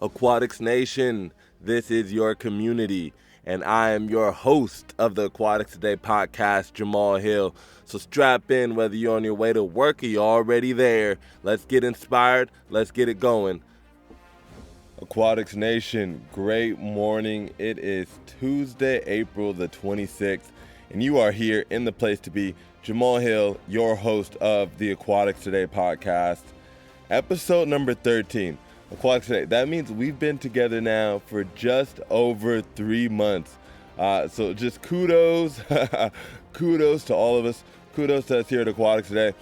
Aquatics Nation, this is your community, and I am your host of the Aquatics Today podcast, Jamal Hill. So strap in whether you're on your way to work or you're already there. Let's get inspired. Let's get it going. Aquatics Nation, great morning. It is Tuesday, April the 26th, and you are here in the place to be. Jamal Hill, your host of the Aquatics Today podcast, episode number 13. Aquatics Today. That means we've been together now for just over 3 months. So just kudos, kudos to all of us. Kudos to us here at Aquatics Today,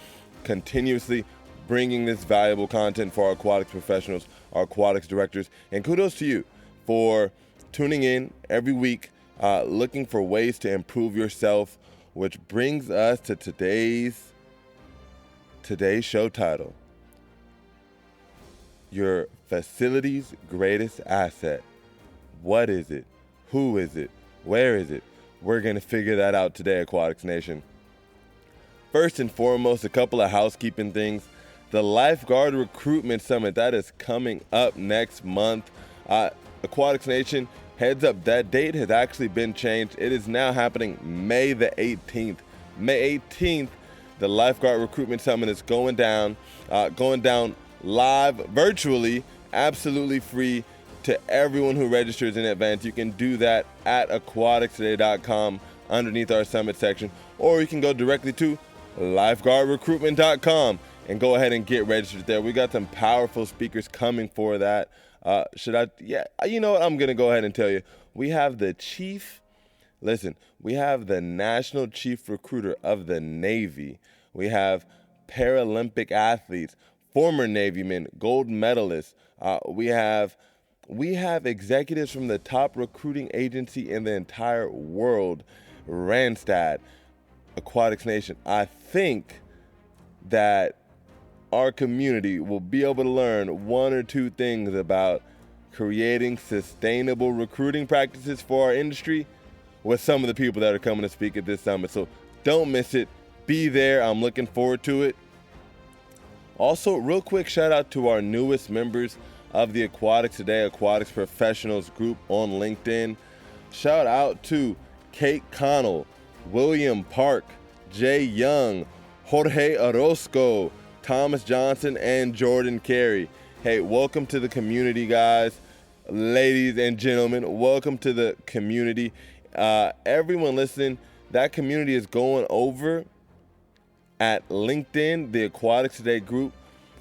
continuously bringing this valuable content for our aquatics professionals, our aquatics directors, and kudos to you for tuning in every week, looking for ways to improve yourself, which brings us to today's show title. Your facility's greatest asset. What is it? Who is it? Where is it? We're going to figure that out today, Aquatics Nation. First and foremost, a couple of housekeeping things. The Lifeguard Recruitment Summit, that is coming up next month. Aquatics Nation, heads up, that date has actually been changed. It is now happening May the 18th. May 18th, the Lifeguard Recruitment Summit is going down live virtually, absolutely free to everyone who registers in advance. You can do that at aquaticstoday.com underneath our summit section, or you can go directly to lifeguardrecruitment.com and go ahead and get registered there. We got some powerful speakers coming for that. You know what? I'm going to go ahead and tell you. We have the National Chief Recruiter of the Navy. We have Paralympic athletes, former Navy men, gold medalists. We have executives from the top recruiting agency in the entire world, Randstad. Aquatics Nation, I think that our community will be able to learn one or two things about creating sustainable recruiting practices for our industry with some of the people that are coming to speak at this summit. So don't miss it. Be there. I'm looking forward to it. Also, real quick shout out to our newest members of the Aquatics Today Aquatics Professionals group on LinkedIn. Shout out to Kate Connell, William Park, Jay Young, Jorge Orozco, Thomas Johnson, and Jordan Carey. Hey, welcome to the community, guys. Ladies and gentlemen, welcome to the community. Everyone listening, that community is going over at LinkedIn, the Aquatics Today group.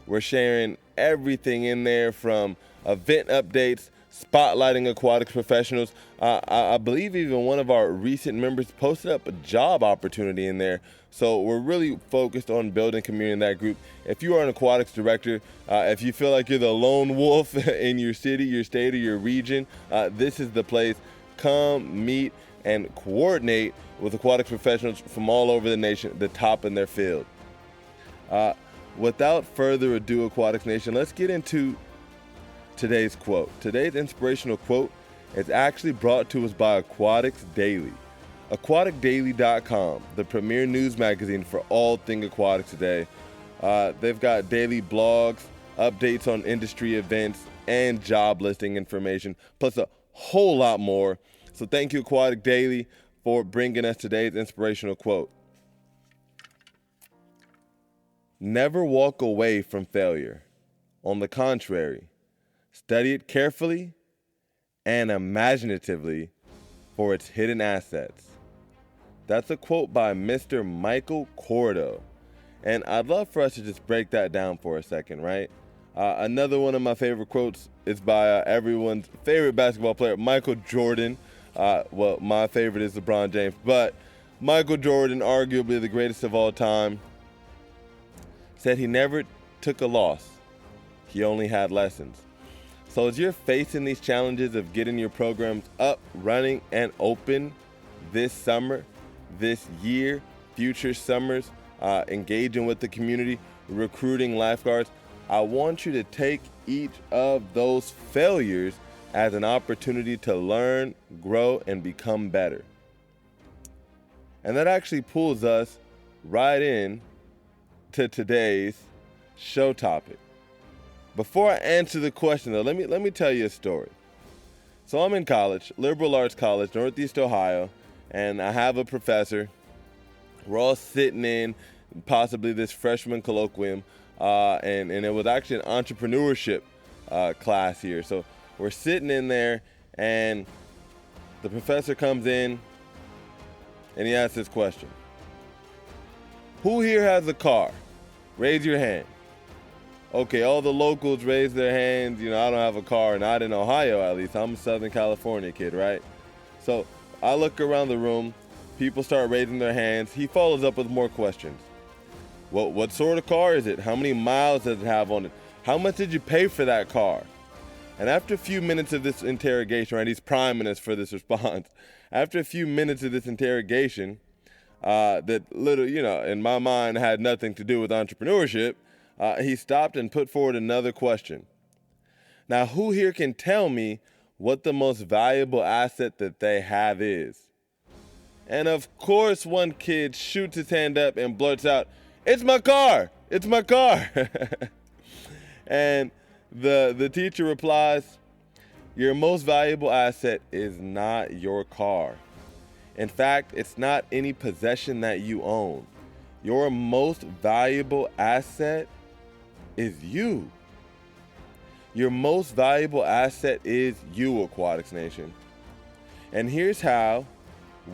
We're sharing everything in there from event updates, spotlighting aquatics professionals. I believe even one of our recent members posted up a job opportunity in there. So we're really focused on building community in that group. If you are an aquatics director, if you feel like you're the lone wolf in your city, your state, or your region, this is the place. Come, meet, and coordinate with aquatics professionals from all over the nation, the top in their field. Without further ado, Aquatics Nation, let's get into today's quote. Today's inspirational quote is actually brought to us by Aquatics Daily. AquaticDaily.com, the premier news magazine for all things aquatics today. They've got daily blogs, updates on industry events, and job listing information, plus a whole lot more. So thank you, Aquatic Daily, for bringing us today's inspirational quote. Never walk away from failure. On the contrary, study it carefully and imaginatively for its hidden assets. That's a quote by Mr. Michael Cordo. And I'd love for us to just break that down for a second, right? Another one of my favorite quotes is by everyone's favorite basketball player, Michael Jordan. My favorite is LeBron James, but Michael Jordan, arguably the greatest of all time, said he never took a loss. He only had lessons. So as you're facing these challenges of getting your programs up, running, and open this summer, this year, future summers, engaging with the community, recruiting lifeguards, I want you to take each of those failures as an opportunity to learn, grow, and become better. And that actually pulls us right in to today's show topic. Before I answer the question, though, let me tell you a story. So I'm in college, liberal arts college, Northeast Ohio, and I have a professor. We're all sitting in possibly this freshman colloquium, and it was actually an entrepreneurship class here. So we're sitting in there, and the professor comes in, and he asks this question. Who here has a car? Raise your hand. Okay, all the locals raise their hands. You know, I don't have a car, not in Ohio at least. I'm a Southern California kid, right? So I look around the room. People start raising their hands. He follows up with more questions. Well, what sort of car is it? How many miles does it have on it? How much did you pay for that car? And after a few minutes of this interrogation, right, he's priming us for this response. After a few minutes of this interrogation, that little, in my mind had nothing to do with entrepreneurship, he stopped and put forward another question. Now, who here can tell me what the most valuable asset that they have is? And of course, one kid shoots his hand up and blurts out, "It's my car! It's my car!" And the teacher replies, "Your most valuable asset is not your car. In fact, it's not any possession that you own. Your most valuable asset is you. Your most valuable asset is you, Aquatics Nation. And here's how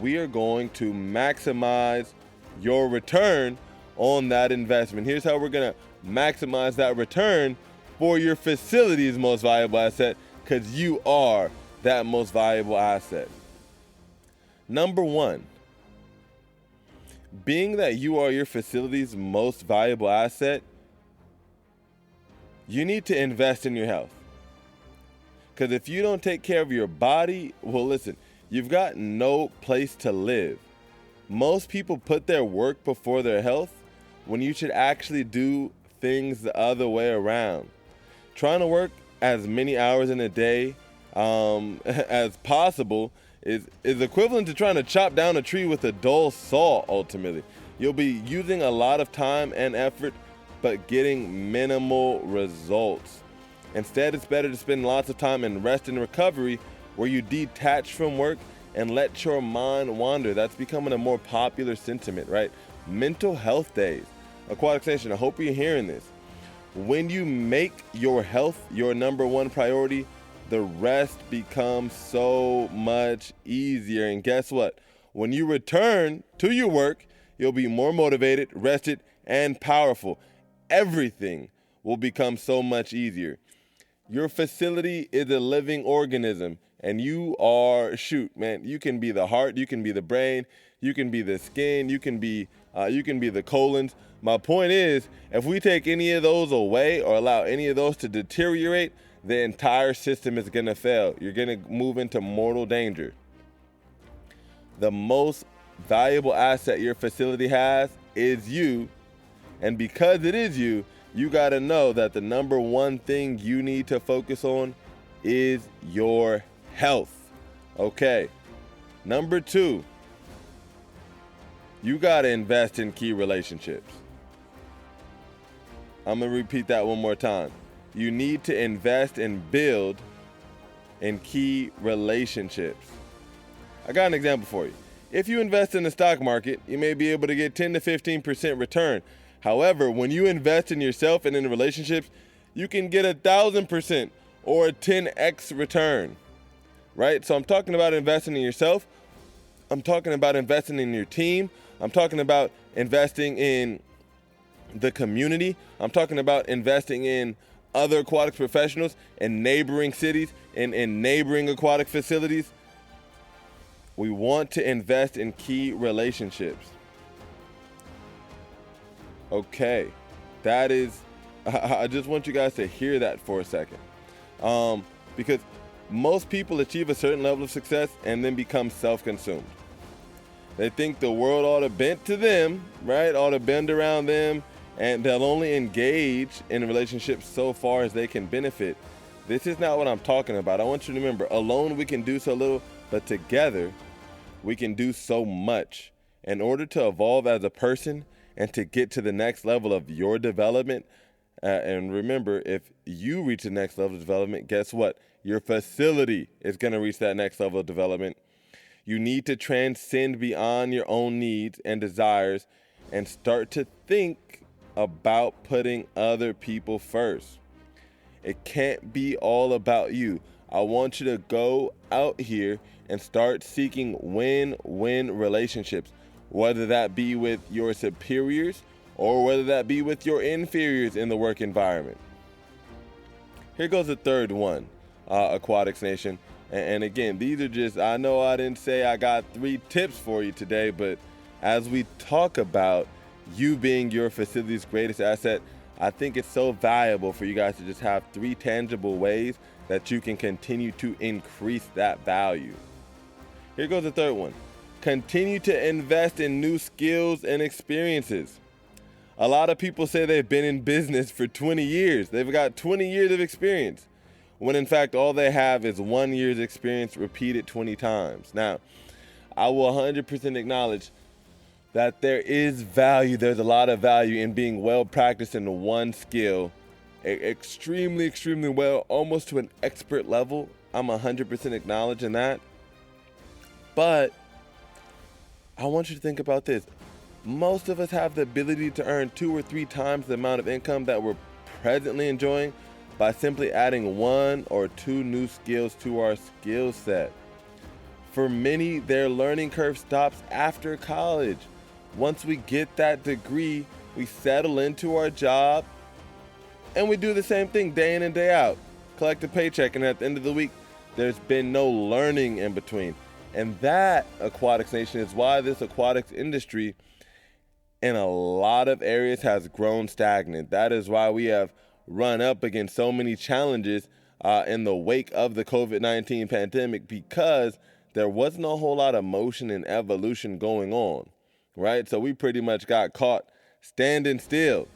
we are going to maximize your return on that investment. Here's how we're going to maximize that return for your facility's most valuable asset, because you are that most valuable asset. Number one, being that you are your facility's most valuable asset, you need to invest in your health. Because if you don't take care of your body, well, listen, you've got no place to live. Most people put their work before their health when you should actually do things the other way around. Trying to work as many hours in a day as possible is equivalent to trying to chop down a tree with a dull saw, ultimately. You'll be using a lot of time and effort, but getting minimal results. Instead, it's better to spend lots of time in rest and recovery, where you detach from work and let your mind wander. That's becoming a more popular sentiment, right? Mental health days. Aquatics Nation, I hope you're hearing this. When you make your health your number one priority, the rest becomes so much easier. And guess what? When you return to your work, you'll be more motivated, rested, and powerful. Everything will become so much easier. Your facility is a living organism, and you are, you can be the heart, you can be the brain, you can be the skin, you can be the colons. My point is, if we take any of those away or allow any of those to deteriorate, the entire system is going to fail. You're going to move into mortal danger. The most valuable asset your facility has is you. And because it is you, you got to know that the number one thing you need to focus on is your health. Okay. Number two, you got to invest in key relationships. I'm going to repeat that one more time. You need to invest and build in key relationships. I got an example for you. If you invest in the stock market, you may be able to get 10 to 15% return. However, when you invest in yourself and in relationships, you can get 1,000% or a 10x return, right? So I'm talking about investing in yourself. I'm talking about investing in your team. I'm talking about investing in the community. I'm talking about investing in other aquatic professionals in neighboring cities and in neighboring aquatic facilities. We want to invest in key relationships. Okay, that is, I just want you guys to hear that for a second. Because most people achieve a certain level of success and then become self-consumed. They think the world ought to bend to them, right? Ought to bend around them, and they'll only engage in relationships so far as they can benefit. This is not what I'm talking about. I want you to remember, alone we can do so little, but together we can do so much. In order to evolve as a person and to get to the next level of your development, And remember, if you reach the next level of development, guess what? Your facility is going to reach that next level of development. You need to transcend beyond your own needs and desires and start to think about putting other people first. It can't be all about you. I want you to go out here and start seeking win-win relationships, whether that be with your superiors or whether that be with your inferiors in the work environment. Here goes the third one, Aquatics Nation. And again, these are just, I know I didn't say I got 3 tips for you today, but as we talk about you being your facility's greatest asset, I think it's so valuable for you guys to just have 3 tangible ways that you can continue to increase that value. Here goes the third one. Continue to invest in new skills and experiences. A lot of people say they've been in business for 20 years. They've got 20 years of experience, when in fact all they have is 1 year's experience repeated 20 times. Now, I will 100% acknowledge that there is value. There's a lot of value in being well practiced in one skill, extremely, extremely well, almost to an expert level. I'm 100% acknowledging that. But I want you to think about this. Most of us have the ability to earn 2 or 3 times the amount of income that we're presently enjoying by simply adding 1 or 2 new skills to our skill set. For many, their learning curve stops after college. Once we get that degree, we settle into our job and we do the same thing day in and day out. Collect a paycheck, and at the end of the week, there's been no learning in between. And that, Aquatics Nation, is why this aquatics industry in a lot of areas has grown stagnant. That is why we have run up against so many challenges in the wake of the COVID-19 pandemic, because there wasn't a whole lot of motion and evolution going on, right? So we pretty much got caught standing still.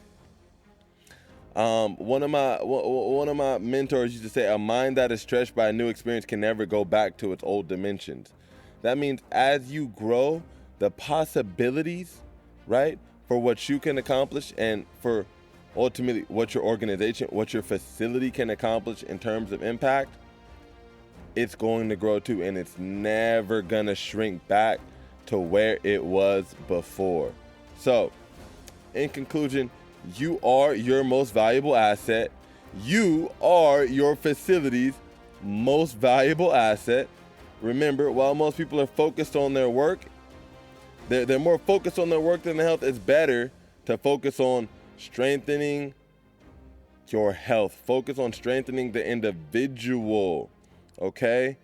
One of my mentors used to say, a mind that is stretched by a new experience can never go back to its old dimensions. That means as you grow, the possibilities, right, for what you can accomplish and for ultimately what your organization, what your facility can accomplish in terms of impact, it's going to grow too, and it's never gonna shrink back to where it was before. So, in conclusion, you are your most valuable asset. You are your facility's most valuable asset. Remember, while most people are focused on their work, they're more focused on their work than their health. It's better to focus on strengthening your health. Focus on strengthening the individual, okay?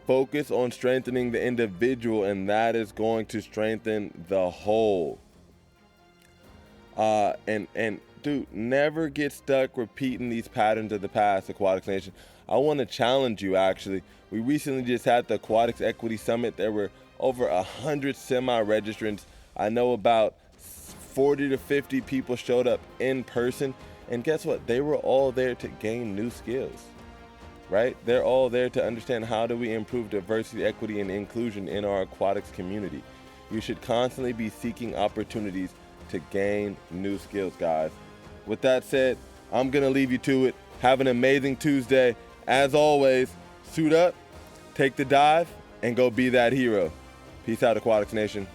Focus on strengthening the individual, and that is going to strengthen the whole. And dude, never get stuck repeating these patterns of the past, Aquatics Nation. I want to challenge you, actually. We recently just had the Aquatics Equity Summit. There were over 100 semi-registrants. I know about 40 to 50 people showed up in person. And guess what? They were all there to gain new skills, right? They're all there to understand, how do we improve diversity, equity, and inclusion in our aquatics community. You should constantly be seeking opportunities to gain new skills, guys. With that said, I'm going to leave you to it. Have an amazing Tuesday. As always, suit up, take the dive, and go be that hero. Peace out, Aquatics Nation.